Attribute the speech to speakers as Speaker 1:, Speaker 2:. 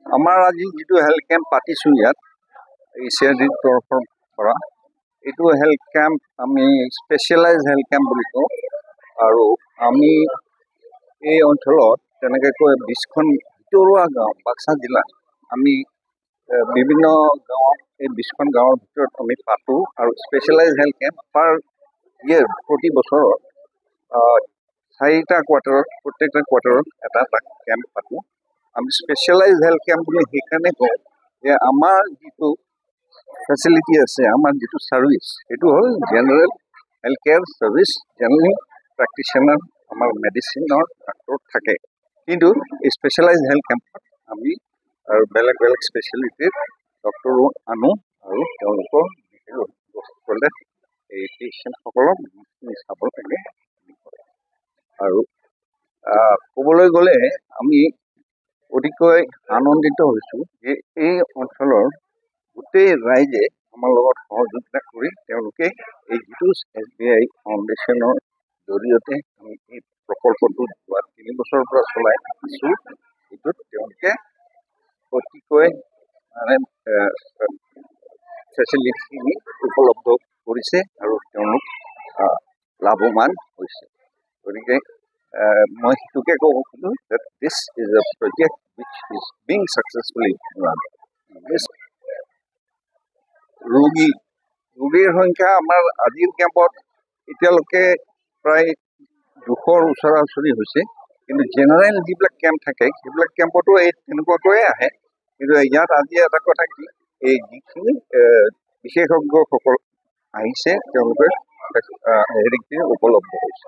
Speaker 1: আমাৰ আজি যিটো হেল্থ কেম্প পাতিছোঁ ইয়াত ECRDৰ তৰফৰ পৰা, এইটো হেল্থ কেম্প আমি স্পেচিয়েলাইজ হেল্থ কেম্প বুলি কওঁ। আৰু আমি এই অঞ্চলত তেনেকৈ 20খন ভিতৰুৱা গাঁও বাক্সা জিলাত আমি বিভিন্ন গাঁৱত এই 20খন গাঁৱৰ ভিতৰত আমি পাতোঁ আৰু স্পেচিয়েলাইজ হেল্থ কেম্প পাৰ ইয়েৰ প্ৰতি বছৰত 4টা কোৱাৰ্টাৰত প্ৰত্যেকটা কোৱাৰ্টাৰত এটা কেম্প পাতোঁ। আমি স্পেচিয়েলাইজ হেল্থ কেম্প বুলি সেইকাৰণে কওঁ যে আমাৰ যিটো ফেচিলিটি আছে, আমাৰ যিটো ছাৰ্ভিচ, সেইটো হ'ল general health care service. General practitioner আমাৰ মেডিচিনৰ ডাক্তৰ থাকে, কিন্তু স্পেচিয়েলাইজ হেল্থ কেম্পত আমি আৰু বেলেগ বেলেগ স্পেচিয়েলিটিৰ ডক্তৰো আনো আৰু তেওঁলোকৰ গ'লে এই পেচেণ্টসকলক চাব লাগে। আৰু ক'বলৈ গ'লে আমি অতিকৈ আনন্দিত হৈছোঁ যে এই অঞ্চলৰ গোটেই ৰাইজে আমাৰ লগত সহযোগিতা কৰি তেওঁলোকে এই যিটো SBI ফাউণ্ডেশ্যনৰ জৰিয়তে আমি এই প্ৰকল্পটো যোৱা 3 বছৰৰ পৰা চলাই আছোঁ, সেইটোত তেওঁলোকে অতিকৈ ফেচিলিটিখিনি উপলব্ধ কৰিছে আৰু তেওঁলোক লাভৱান হৈছে। গতিকে মই সেইটোকে ক'ব খোজোঁ that this is a project which is being successfully run. ৰোগীৰ সংখ্যা আমাৰ আজিৰ কেম্পত এতিয়ালৈকে প্ৰায় 200ৰ ওচৰা-ওচৰি হৈছে, কিন্তু জেনেৰেল যিবিলাক কেম্প থাকে সেইবিলাক কেম্পতো এই তেনেকুৱাকৈয়ে আহে। কিন্তু ইয়াত আজি এটা কথা কি, এই যিখিনি বিশেষজ্ঞসকল আহিছে তেওঁলোকে হেৰিখিনি উপলব্ধ হৈছে।